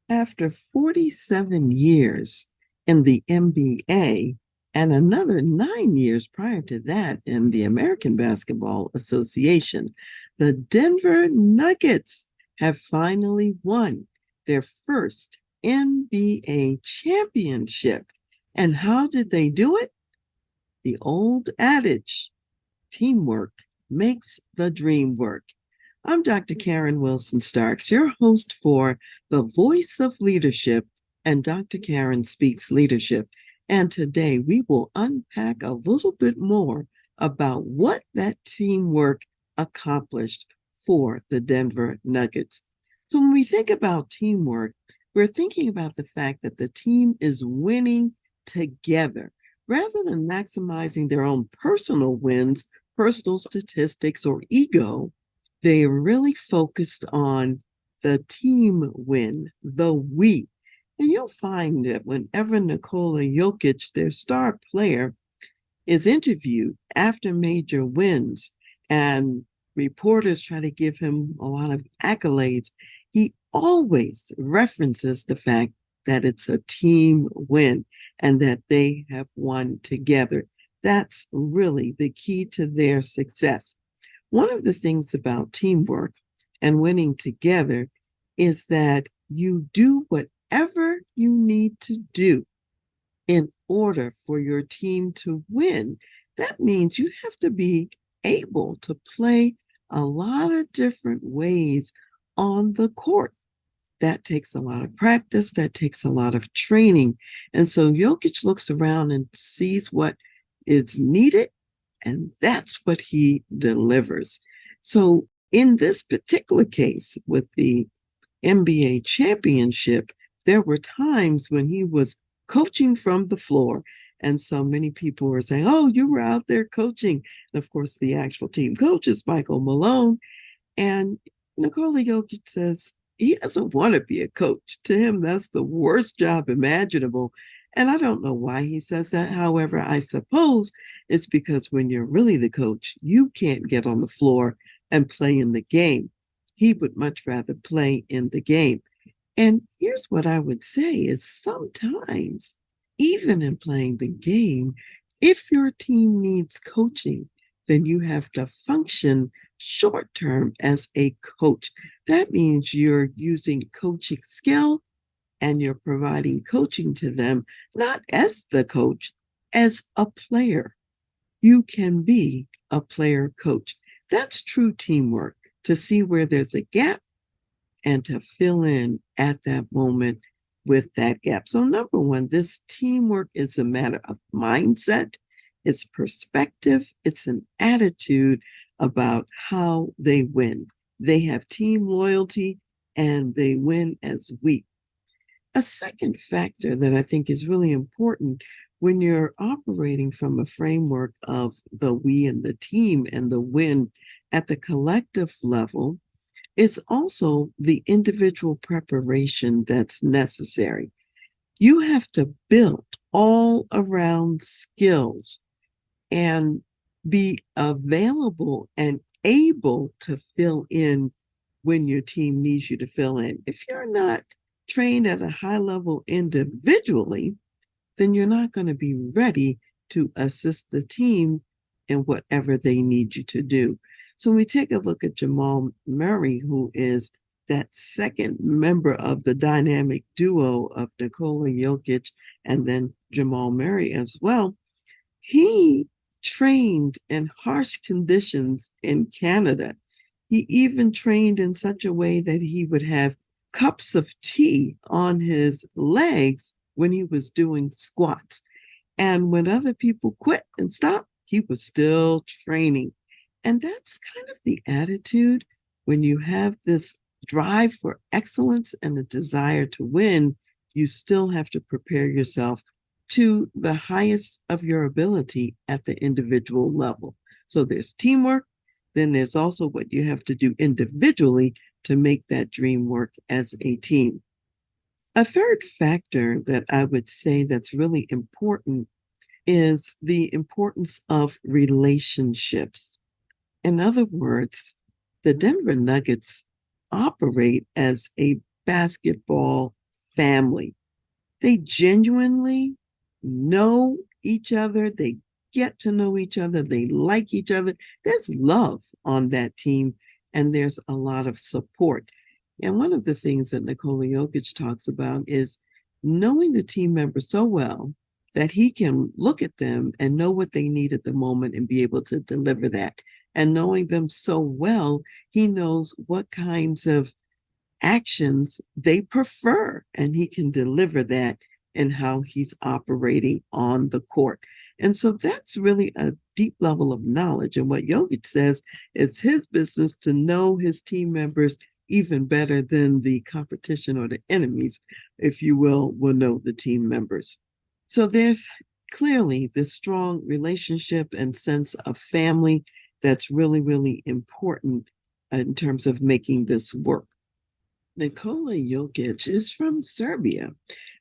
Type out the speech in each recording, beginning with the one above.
After 47 years in the NBA and another 9 years prior to that in the American Basketball Association, the Denver Nuggets have finally won their first NBA championship. And how did they do it? The old adage, teamwork makes the dream work. I'm Dr. Karen Wilson Starks, your host for The Voice of Leadership and Dr. Karen Speaks Leadership. And today we will unpack a little bit more about what that teamwork accomplished for the Denver Nuggets. So when we think about teamwork, we're thinking about the fact that the team is winning together rather than maximizing their own personal wins, personal statistics, or ego. They really focused on the team win, the we. And you'll find that whenever Nikola Jokic, their star player, is interviewed after major wins and reporters try to give him a lot of accolades, he always references the fact that it's a team win and that they have won together. That's really the key to their success. One of the things about teamwork and winning together is that you do whatever you need to do in order for your team to win. That means you have to be able to play a lot of different ways on the court. That takes a lot of practice, that takes a lot of training. And so Jokic looks around and sees what is needed, and that's what he delivers. So in this particular case with the NBA championship, there were times when he was coaching from the floor. And so many people were saying, oh, you were out there coaching. And of course, the actual team coach is Michael Malone. And Nikola Jokic says he doesn't want to be a coach. To him, that's the worst job imaginable. And I don't know why he says that. However, I suppose it's because when you're really the coach, you can't get on the floor and play in the game. He would much rather play in the game. And here's what I would say is sometimes, even in playing the game, if your team needs coaching, then you have to function short term as a coach. That means you're using coaching skill and you're providing coaching to them, not as the coach, as a player. You can be a player coach. That's true teamwork, to see where there's a gap and to fill in at that moment with that gap. So, number one, this teamwork is a matter of mindset, it's perspective, it's an attitude about how they win. They have team loyalty and they win as we. A second factor that I think is really important when you're operating from a framework of the we and the team and the win at the collective level is also the individual preparation that's necessary. You have to build all around skills and be available and able to fill in when your team needs you to fill in. If you're not trained at a high level individually, then you're not going to be ready to assist the team in whatever they need you to do. So when we take a look at Jamal Murray, who is that second member of the dynamic duo of Nikola Jokic and then Jamal Murray as well, he trained in harsh conditions in Canada. He even trained in such a way that he would have cups of tea on his legs when he was doing squats. And when other people quit and stopped, he was still training. And that's kind of the attitude when you have this drive for excellence and a desire to win, you still have to prepare yourself to the highest of your ability at the individual level. So there's teamwork, then there's also what you have to do individually to make that dream work as a team. A third factor that I would say that's really important is the importance of relationships. In other words, the Denver Nuggets operate as a basketball family. They genuinely know each other. They get to know each other. They like each other. There's love on that team, and there's a lot of support. And one of the things that Nikola Jokic talks about is knowing the team members so well that he can look at them and know what they need at the moment and be able to deliver that. And knowing them so well, he knows what kinds of actions they prefer, and he can deliver that in how he's operating on the court. And so that's really a deep level of knowledge. And what Yogic says is his business to know his team members even better than the competition or the enemies, if you will know the team members. So there's clearly this strong relationship and sense of family that's really, really important in terms of making this work. Nikola Jokic is from Serbia,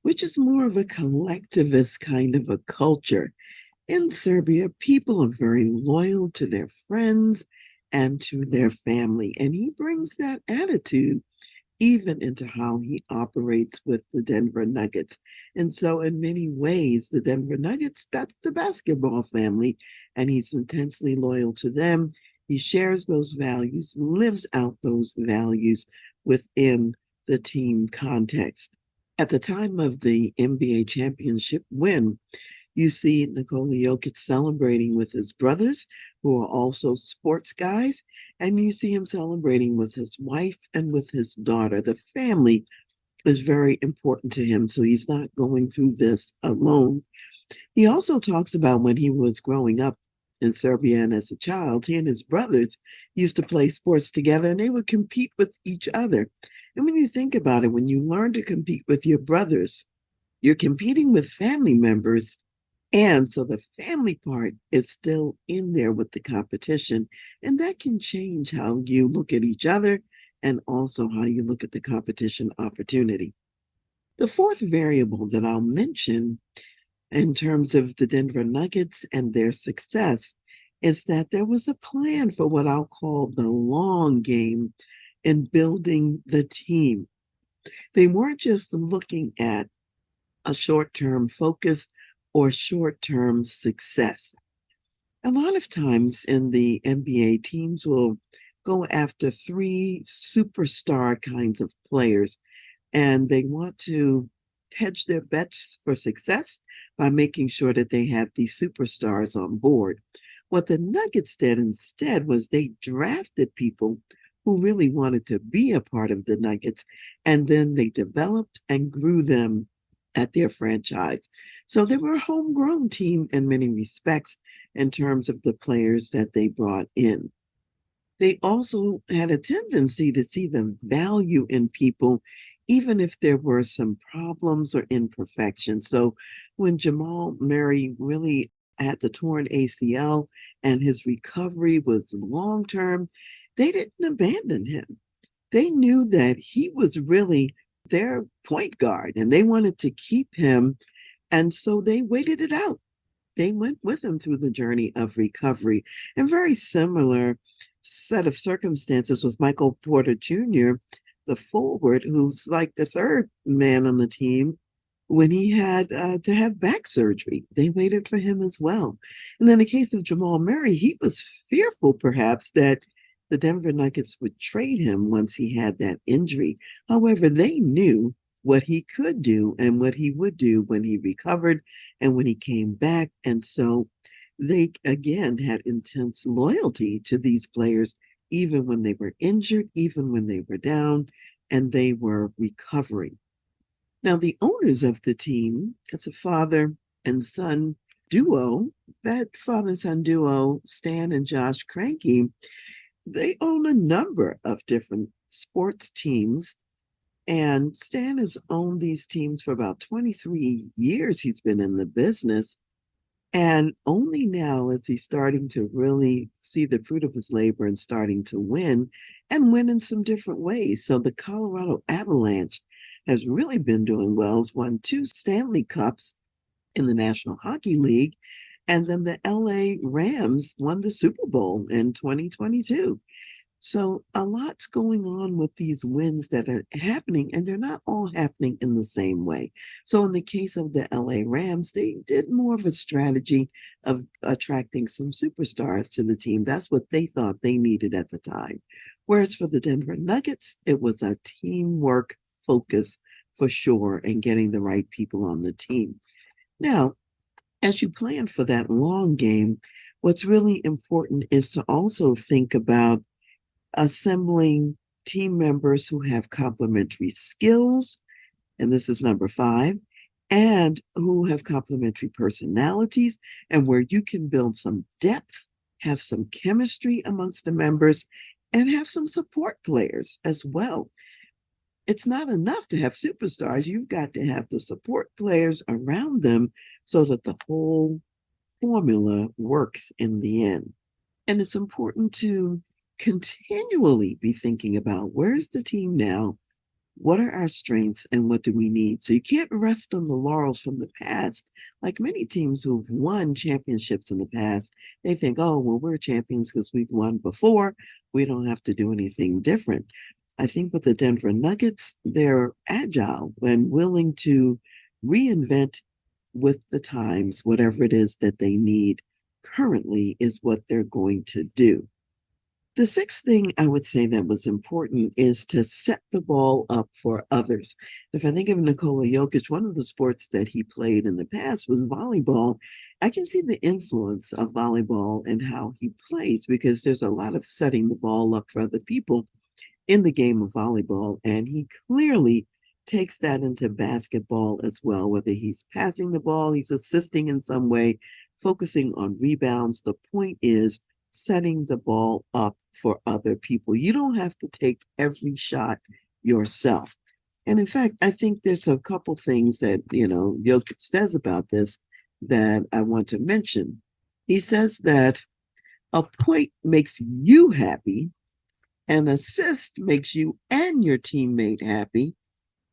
which is more of a collectivist kind of a culture. In Serbia, people are very loyal to their friends and to their family, and he brings that attitude even into how he operates with the Denver Nuggets. And so, in many ways, the Denver Nuggets, that's the basketball family, and he's intensely loyal to them. He shares those values, lives out those values within the team context. At the time of the NBA championship win, you see Nikola Jokic celebrating with his brothers, who are also sports guys, and you see him celebrating with his wife and with his daughter. The family is very important to him, so he's not going through this alone. He also talks about when he was growing up in Serbia and as a child, he and his brothers used to play sports together and they would compete with each other. And when you think about it, when you learn to compete with your brothers, you're competing with family members. And so the family part is still in there with the competition. And that can change how you look at each other and also how you look at the competition opportunity. The fourth variable that I'll mention in terms of the Denver Nuggets and their success is that there was a plan for what I'll call the long game in building the team. They weren't just looking at a short term focus or short term success. A lot of times in the NBA, teams will go after three superstar kinds of players, and they want to hedge their bets for success by making sure that they have these superstars on board. What the Nuggets did instead was they drafted people who really wanted to be a part of the Nuggets, and then they developed and grew them at their franchise. So they were a homegrown team in many respects in terms of the players that they brought in. They also had a tendency to see the value in people, even if there were some problems or imperfections. So when Jamal Murray really had the torn ACL and his recovery was long term, they didn't abandon him. They knew that he was really their point guard and they wanted to keep him. And so they waited it out. They went with him through the journey of recovery. And very similar set of circumstances with Michael Porter Jr., the forward, who's like the third man on the team when he had to have back surgery. They waited for him as well. And in the case of Jamal Murray, he was fearful perhaps that the Denver Nuggets would trade him once he had that injury. However, they knew what he could do and what he would do when he recovered and when he came back. And so they again had intense loyalty to these players, even when they were injured, even when they were down, and they were recovering. Now, the owners of the team, it's a father and son duo. That father and son duo, Stan and Josh Cranky, they own a number of different sports teams. And Stan has owned these teams for about 23 years. He's been in the business. And only now is he starting to really see the fruit of his labor and starting to win and win in some different ways. So the Colorado Avalanche has really been doing well. Has won 2 Stanley Cups in the National Hockey League. And then the LA Rams won the Super Bowl in 2022. So a lot's going on with these wins that are happening, and they're not all happening in the same way. So in the case of the LA Rams, they did more of a strategy of attracting some superstars to the team. That's what they thought they needed at the time. Whereas for the Denver Nuggets, it was a teamwork focus for sure and getting the right people on the team. Now, as you plan for that long game, what's really important is to also think about assembling team members who have complementary skills, and this is number five, and who have complementary personalities, and where you can build some depth, have some chemistry amongst the members, and have some support players as well. It's not enough to have superstars. You've got to have the support players around them so that the whole formula works in the end. And it's important to continually be thinking about where's the team now? What are our strengths and what do we need? So you can't rest on the laurels from the past. Like many teams who've won championships in the past, they think, oh, well, we're champions because we've won before. We don't have to do anything different. I think with the Denver Nuggets, they're agile and willing to reinvent with the times, whatever it is that they need currently is what they're going to do. The sixth thing I would say that was important is to set the ball up for others. If I think of Nikola Jokic, one of the sports that he played in the past was volleyball. I can see the influence of volleyball and how he plays because there's a lot of setting the ball up for other people in the game of volleyball. And he clearly takes that into basketball as well, whether he's passing the ball, he's assisting in some way, focusing on rebounds. The point is setting the ball up for other people. You don't have to take every shot yourself. And in fact, I think there's a couple things that, Jokic says about this that I want to mention. He says that a point makes you happy, an assist makes you and your teammate happy.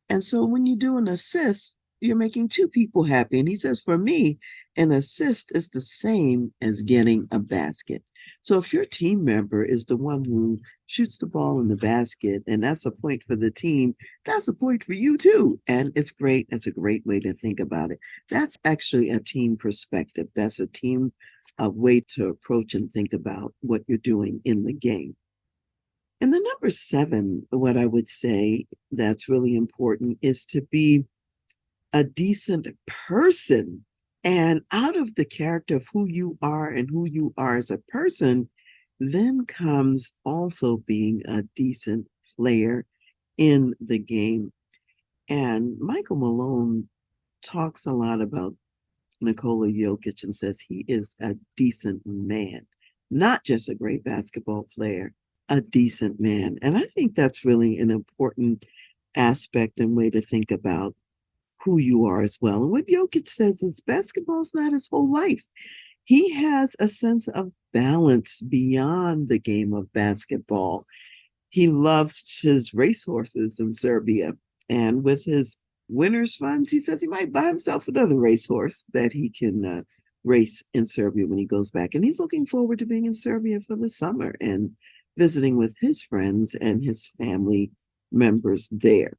And so when you do an assist, you're making two people happy. And he says, for me, an assist is the same as getting a basket. So if your team member is the one who shoots the ball in the basket, and that's a point for the team, that's a point for you too. And it's great. That's a great way to think about it. That's actually a team perspective. That's a team way to approach and think about what you're doing in the game. And the number seven, what I would say that's really important is to be a decent person. And out of the character of who you are and who you are as a person, then comes also being a decent player in the game. And Michael Malone talks a lot about Nikola Jokic and says he is a decent man, not just a great basketball player, a decent man. And I think that's really an important aspect and way to think about who you are as well. And what Jokic says is basketball's not his whole life. He has a sense of balance beyond the game of basketball. He loves his racehorses in Serbia. And with his winner's funds, he says he might buy himself another racehorse that he can race in Serbia when he goes back. And he's looking forward to being in Serbia for the summer and visiting with his friends and his family members there.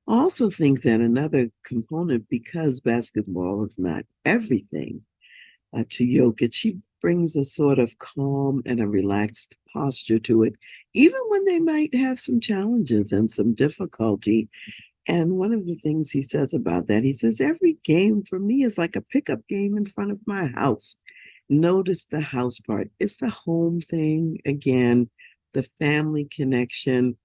I also think that another component, because basketball is not everything to Jokic, he brings a sort of calm and a relaxed posture to it, even when they might have some challenges and some difficulty. And one of the things he says about that, he says, every game for me is like a pickup game in front of my house. Notice the house part. It's a home thing. Again, the family connection.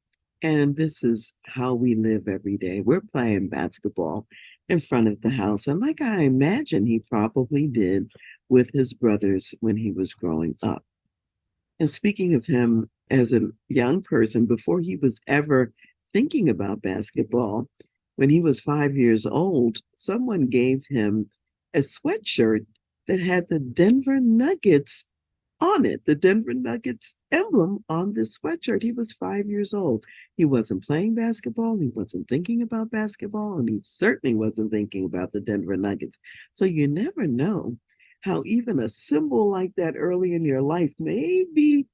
And this is how we live every day. We're playing basketball in front of the house. And like I imagine he probably did with his brothers when he was growing up. And speaking of him as a young person, before he was ever thinking about basketball, when he was 5 years old, someone gave him a sweatshirt that had the Denver Nuggets on it, the Denver Nuggets emblem on this sweatshirt. He was 5 years old. He wasn't playing basketball. He wasn't thinking about basketball. And he certainly wasn't thinking about the Denver Nuggets. So you never know how even a symbol like that early in your life may be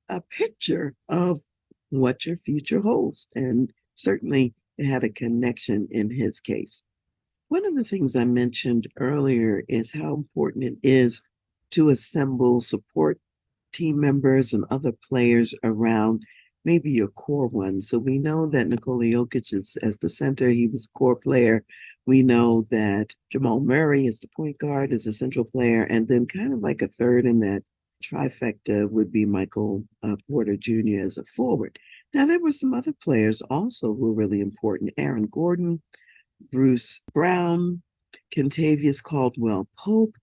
a picture of what your future holds. And certainly it had a connection in his case. One of the things I mentioned earlier is how important it is to assemble support team members and other players around maybe your core one. So we know that Nikola Jokic is as the center, he was a core player. We know that Jamal Murray is the point guard, is a central player, and then kind of like a third in that trifecta would be Michael Porter Jr. as a forward. Now there were some other players also who were really important. Aaron Gordon, Bruce Brown, Kentavious Caldwell Pope,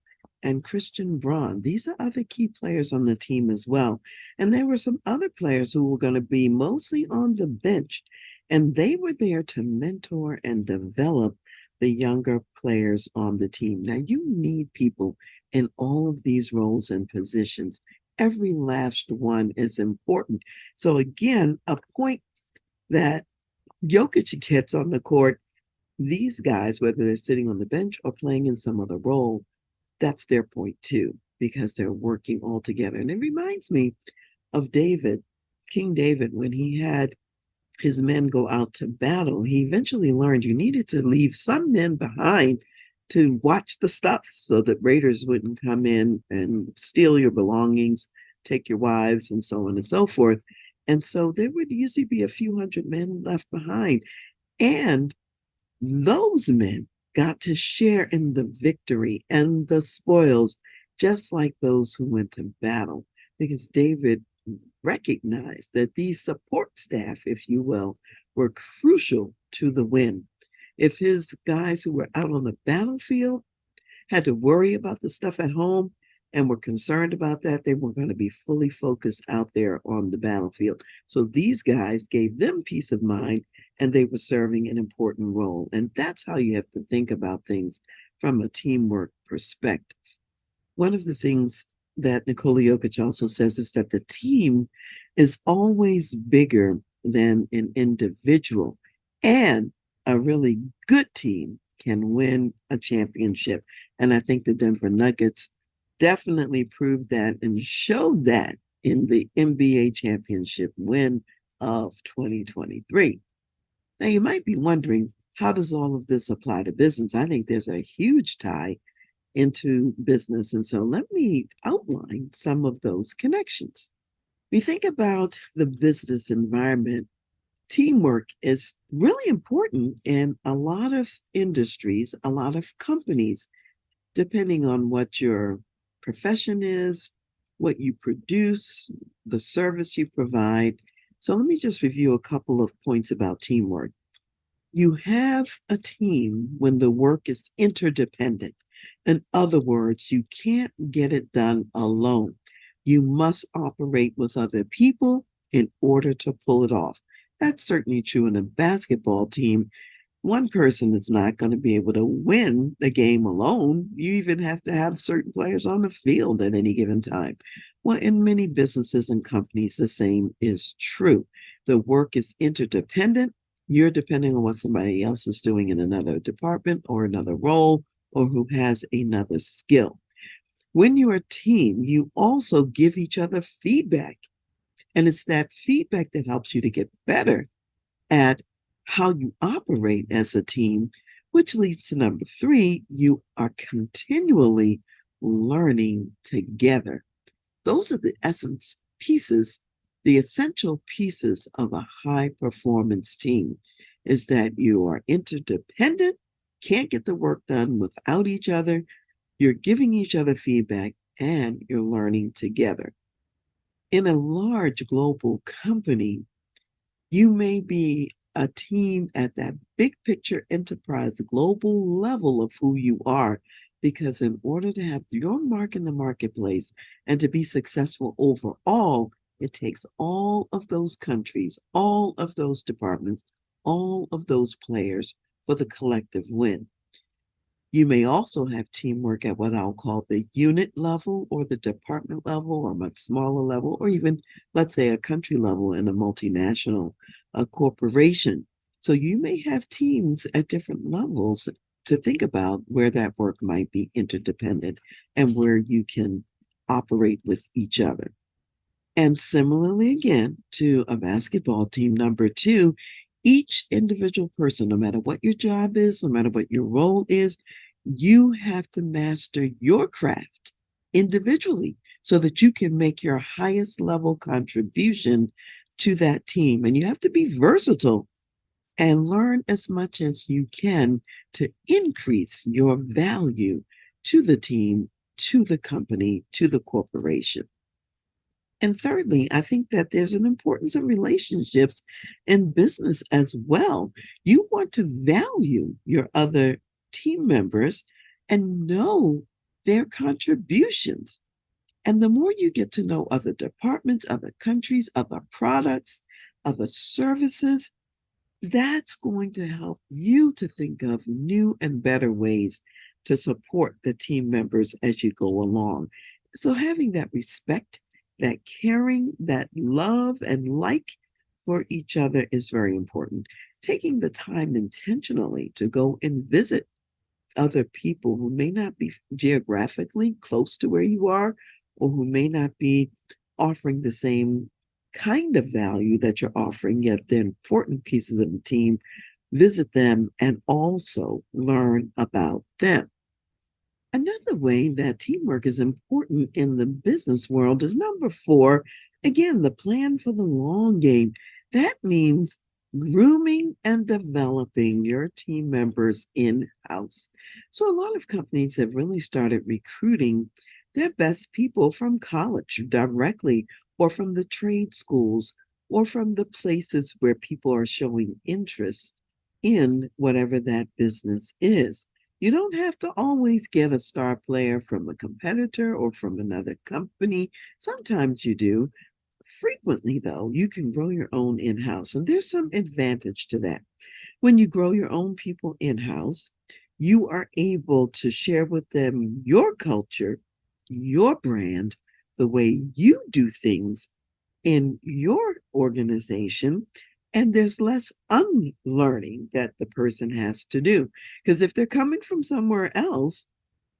and Christian Braun. These are other key players on the team as well. And there were some other players who were going to be mostly on the bench, and they were there to mentor and develop the younger players on the team. Now, you need people in all of these roles and positions. Every last one is important. So, again, a point that Jokic gets on the court, these guys, whether they're sitting on the bench or playing in some other role, that's their point too, because they're working all together. And it reminds me of David, King David, when he had his men go out to battle. He eventually learned you needed to leave some men behind to watch the stuff so that raiders wouldn't come in and steal your belongings, take your wives, and so on and so forth. And so there would usually be a few hundred men left behind. And those men got to share in the victory and the spoils, just like those who went to battle, because David recognized that these support staff, if you will, were crucial to the win. If his guys who were out on the battlefield had to worry about the stuff at home and were concerned about that, they were going to be fully focused out there on the battlefield. So these guys gave them peace of mind, and they were serving an important role. And that's how you have to think about things from a teamwork perspective. One of the things that Nikola Jokic also says is that the team is always bigger than an individual, and a really good team can win a championship. And I think the Denver Nuggets definitely proved that and showed that in the NBA championship win of 2023. Now, you might be wondering, how does all of this apply to business? I think there's a huge tie into business. And so let me outline some of those connections. We think about the business environment. Teamwork is really important in a lot of industries, a lot of companies, depending on what your profession is, what you produce, the service you provide. So let me just review a couple of points about teamwork. You have a team when the work is interdependent. In other words, you can't get it done alone. You must operate with other people in order to pull it off. That's certainly true in a basketball team. One person is not going to be able to win the game alone. You even have to have certain players on the field at any given time. Well, in many businesses and companies, the same is true. The work is interdependent. You're depending on what somebody else is doing in another department or another role, or who has another skill. When you're a team, you also give each other feedback. And it's that feedback that helps you to get better at how you operate as a team, which leads to number 3, you are continually learning together. Those are the essential pieces of a high performance team, is that you are interdependent, can't get the work done without each other, you're giving each other feedback, and you're learning together. In a large global company, you may be a team at that big picture enterprise global level of who you are, because in order to have your mark in the marketplace and to be successful overall, it takes all of those countries, all of those departments, all of those players for the collective win. You may also have teamwork at what I'll call the unit level or the department level or much smaller level, or even, let's say, a country level in a multinational corporation. So you may have teams at different levels to think about where that work might be interdependent and where you can operate with each other. And similarly, again, to a basketball team, number two, each individual person, no matter what your job is, no matter what your role is, you have to master your craft individually so that you can make your highest level contribution to that team. And you have to be versatile and learn as much as you can to increase your value to the team, to the company, to the corporation. And thirdly, I think that there's an importance of relationships in business as well. You want to value your other team members and know their contributions. And the more you get to know other departments, other countries, other products, other services, that's going to help you to think of new and better ways to support the team members as you go along. So, having that respect, that caring, that love, and like for each other is very important. Taking the time intentionally to go and visit other people who may not be geographically close to where you are, or who may not be offering the same kind of value that you're offering, yet they're important pieces of the team. Visit them and also learn about them. Another way that teamwork is important in the business world is number four. Again, the plan for the long game. That means grooming and developing your team members in house. So, a lot of companies have really started recruiting their best people from college directly, or from the trade schools, or from the places where people are showing interest in whatever that business is. You don't have to always get a star player from a competitor or from another company. Sometimes you do. Frequently, though, you can grow your own in house, and there's some advantage to that. When you grow your own people in house, you are able to share with them your culture, your brand, the way you do things in your organization, and there's less unlearning that the person has to do. Because if they're coming from somewhere else,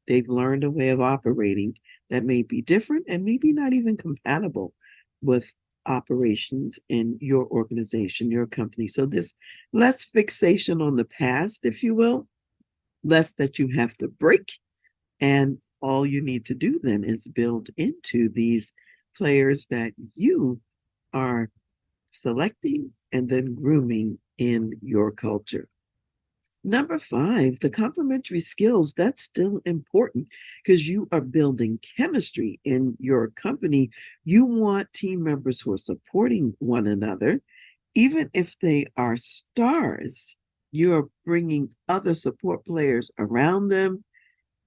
they've learned a way of operating that may be different and maybe not even compatible with operations in your organization, your company. So there's less fixation on the past, if you will, less that you have to break. And all you need to do then is build into these players that you are selecting and then grooming in your culture. Number five, the complementary skills, that's still important because you are building chemistry in your company. You want team members who are supporting one another. Even if they are stars, you're bringing other support players around them,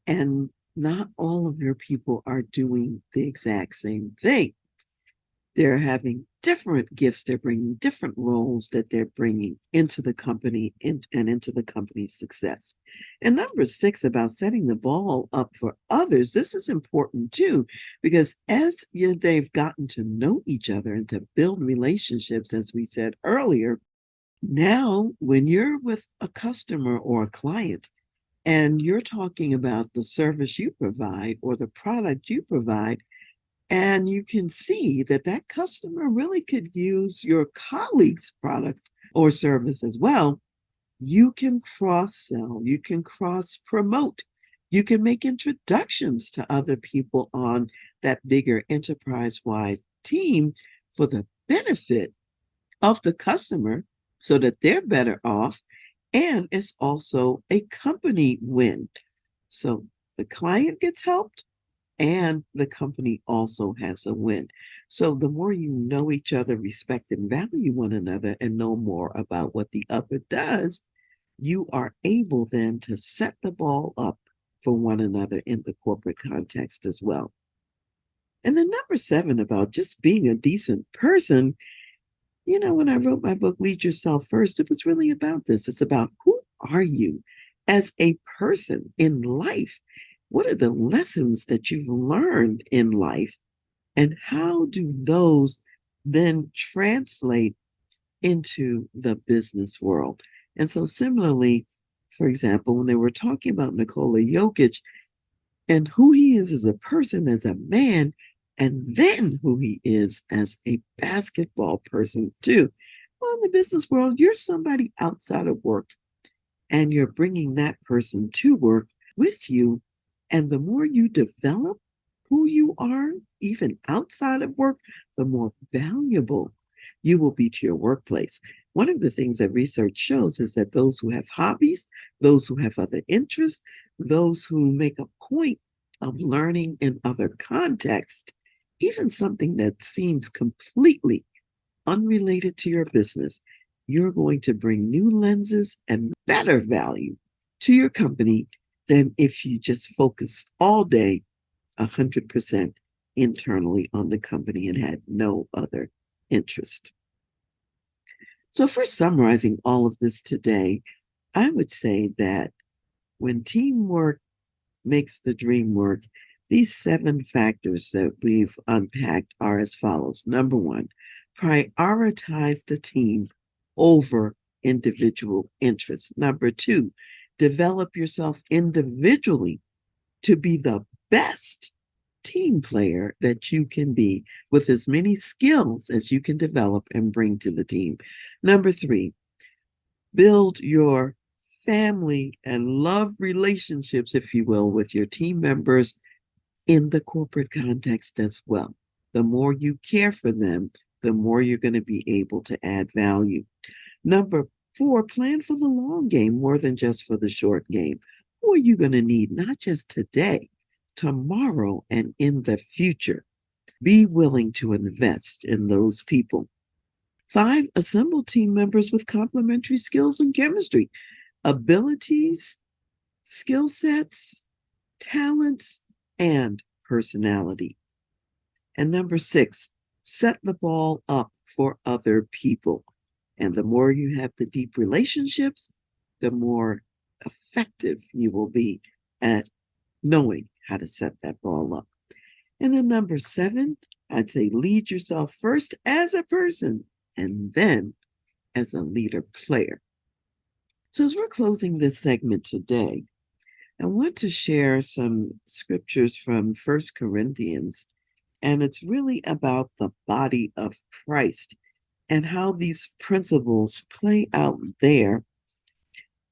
and not all of your people are doing the exact same thing. They're having different gifts, they're bringing different roles that they're bringing into the company and into the company's success. And number six, about setting the ball up for others, this is important too, because as they've gotten to know each other and to build relationships, as we said earlier, now when you're with a customer or a client and you're talking about the service you provide or the product you provide, and you can see that that customer really could use your colleague's product or service as well. You can cross sell, you can cross promote, you can make introductions to other people on that bigger enterprise wide team for the benefit of the customer so that they're better off. And it's also a company win. So the client gets helped and the company also has a win. So the more you know each other, respect and value one another, and know more about what the other does, you are able then to set the ball up for one another in the corporate context as well. And then number seven, about just being a decent person. When I wrote my book, Lead Yourself First, it was really about this. It's about who are you as a person in life? What are the lessons that you've learned in life? And how do those then translate into the business world? And so, similarly, for example, when they were talking about Nikola Jokic and who he is as a person, as a man, and then who he is as a basketball person, too. Well, in the business world, you're somebody outside of work, and you're bringing that person to work with you. And the more you develop who you are, even outside of work, the more valuable you will be to your workplace. One of the things that research shows is that those who have hobbies, those who have other interests, those who make a point of learning in other contexts, even something that seems completely unrelated to your business, you're going to bring new lenses and better value to your company than if you just focused all day 100% internally on the company and had no other interest. So, for summarizing all of this today, I would say that when teamwork makes the dream work, these 7 factors that we've unpacked are as follows. Number one, prioritize the team over individual interests. Number two, develop yourself individually to be the best team player that you can be with as many skills as you can develop and bring to the team. Number three, build your family and love relationships, if you will, with your team members in the corporate context as well. The more you care for them, the more you're going to be able to add value. Number four, plan for the long game more than just for the short game. Who are you going to need, not just today, tomorrow, and in the future? Be willing to invest in those people. Five, assemble team members with complementary skills and chemistry, abilities, skill sets, talents, and personality. And number six, set the ball up for other people. And the more you have the deep relationships, the more effective you will be at knowing how to set that ball up. And then number seven, I'd say lead yourself first as a person and then as a leader player. So as we're closing this segment today, I want to share some scriptures from 1 Corinthians, and it's really about the body of Christ and how these principles play out there.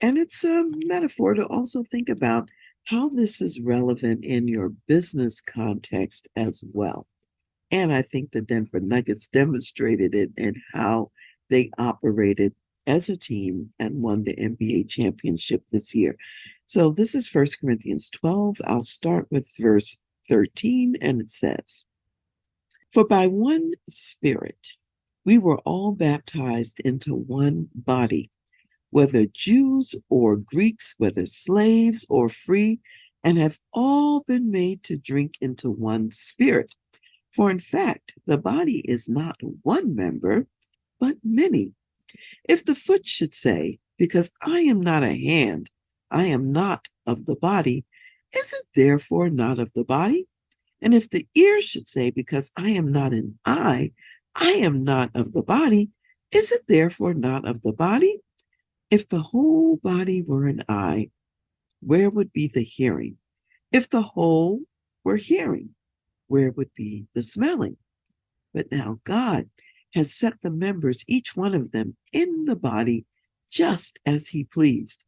And it's a metaphor to also think about how this is relevant in your business context as well. And I think the Denver Nuggets demonstrated it in how they operated as a team and won the NBA championship this year. So this is 1 Corinthians 12. I'll start with verse 13, and it says, "For by one Spirit we were all baptized into one body, whether Jews or Greeks, whether slaves or free, and have all been made to drink into one Spirit. For in fact, the body is not one member, but many. If the foot should say, because I am not a hand, I am not of the body, is it therefore not of the body? And if the ear should say, because I am not an eye, I am not of the body, is it therefore not of the body? If the whole body were an eye, where would be the hearing? If the whole were hearing, where would be the smelling? But now God has set the members, each one of them, in the body just as he pleased.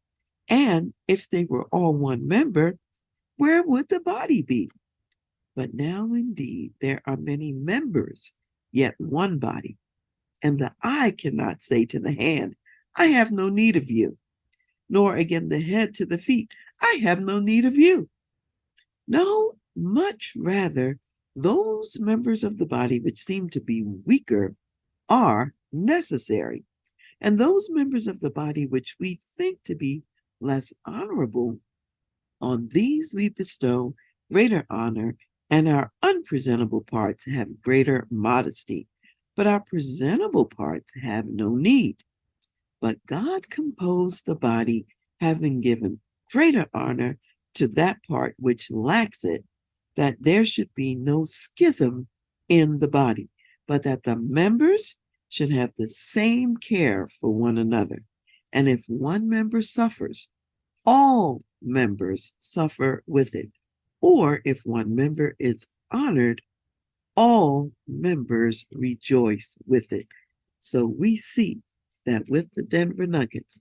And if they were all one member, where would the body be? But now indeed there are many members, yet one body. And the eye cannot say to the hand, I have no need of you, nor again the head to the feet, I have no need of you. No, much rather, those members of the body which seem to be weaker are necessary, and those members of the body which we think to be less honorable, on these we bestow greater honor, and our unpresentable parts have greater modesty, but our presentable parts have no need. But God composed the body, having given greater honor to that part which lacks it, that there should be no schism in the body, but that the members should have the same care for one another. And if one member suffers, all members suffer with it. Or if one member is honored, all members rejoice with it. So we see that with the Denver Nuggets,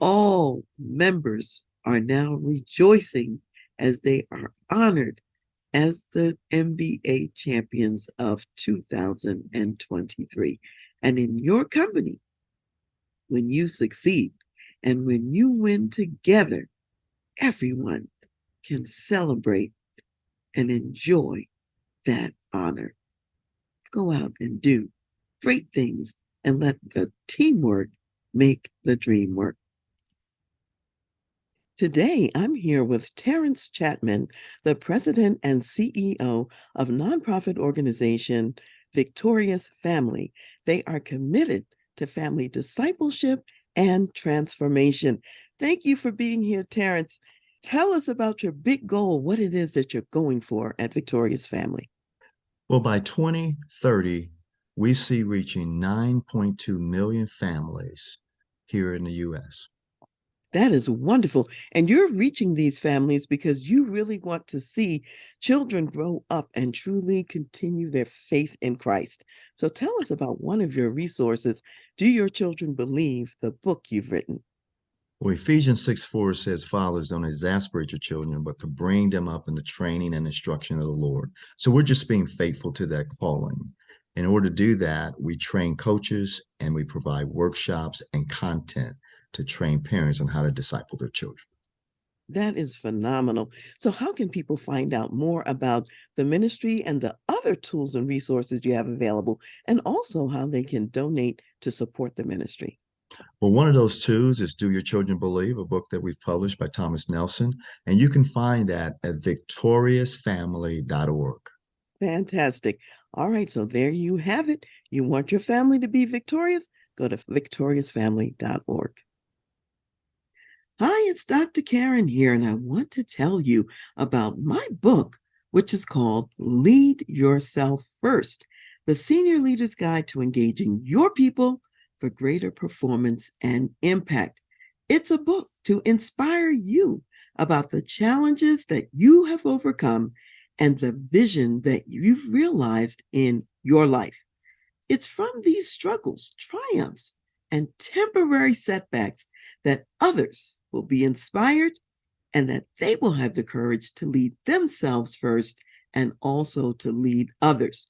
all members are now rejoicing as they are honored as the NBA champions of 2023. And in your company, when you succeed and when you win together, everyone can celebrate and enjoy that honor. Go out and do great things and let the teamwork make the dream work. Today, I'm here with Terrence Chapman, the president and CEO of nonprofit organization Victorious Family. They are committed to family discipleship and transformation. Thank you for being here, Terrence. Tell us about your big goal, what it is that you're going for at Victorious Family. Well, by 2030, we see reaching 9.2 million families here in the U.S. That is wonderful. And you're reaching these families because you really want to see children grow up and truly continue their faith in Christ. So tell us about one of your resources, Do Your Children Believe, the book you've written? Well, Ephesians 6:4 says, fathers, don't exasperate your children, but to bring them up in the training and instruction of the Lord. So we're just being faithful to that calling. In order to do that, we train coaches and we provide workshops and content to train parents on how to disciple their children. That is phenomenal. So how can people find out more about the ministry and the other tools and resources you have available, and also how they can donate to support the ministry? Well, one of those tools is Do Your Children Believe, a book that we've published by Thomas Nelson, and you can find that at victoriousfamily.org. Fantastic. All right, so there you have it. You want your family to be victorious? Go to victoriousfamily.org. Hi, it's Dr. Karen here, and I want to tell you about my book, which is called Lead Yourself First, the Senior Leader's Guide to Engaging Your People for Greater Performance and Impact. It's a book to inspire you about the challenges that you have overcome and the vision that you've realized in your life. It's from these struggles, triumphs, and temporary setbacks that others will be inspired and that they will have the courage to lead themselves first and also to lead others.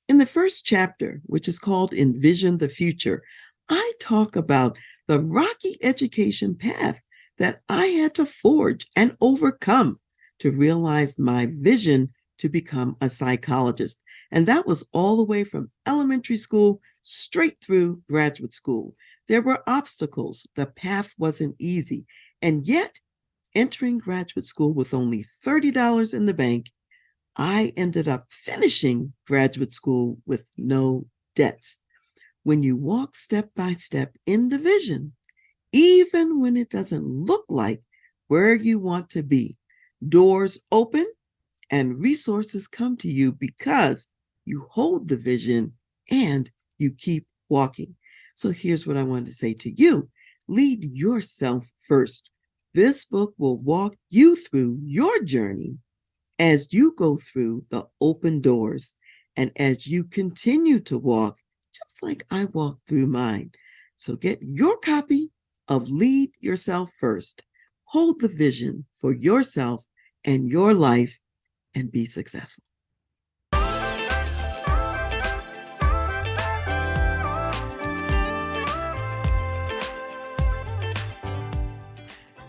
In the first chapter, which is called Envision the Future, I talk about the rocky education path that I had to forge and overcome to realize my vision to become a psychologist. And that was all the way from elementary school straight through graduate school. There were obstacles. The path wasn't easy. And yet, entering graduate school with only $30 in the bank, I ended up finishing graduate school with no debts. When you walk step by step in the vision, even when it doesn't look like where you want to be, doors open and resources come to you because you hold the vision and you keep walking. So here's what I wanted to say to you. Lead yourself first. This book will walk you through your journey as you go through the open doors and as you continue to walk, just like I walked through mine. So get your copy of Lead Yourself First. Hold the vision for yourself and your life and be successful.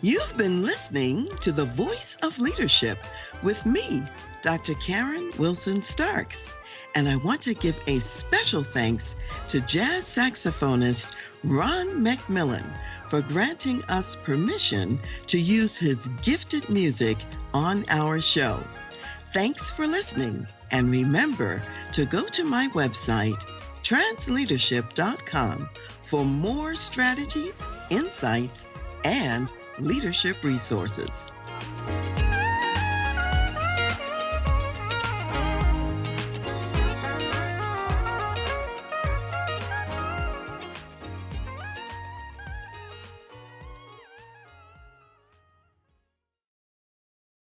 You've been listening to The Voice of Leadership with me, Dr. Karen Wilson Starks. And I want to give a special thanks to jazz saxophonist Ron McMillan for granting us permission to use his gifted music on our show. Thanks for listening, and remember to go to my website, TRANSLEADERSHIP.com, for more strategies, insights, and leadership resources.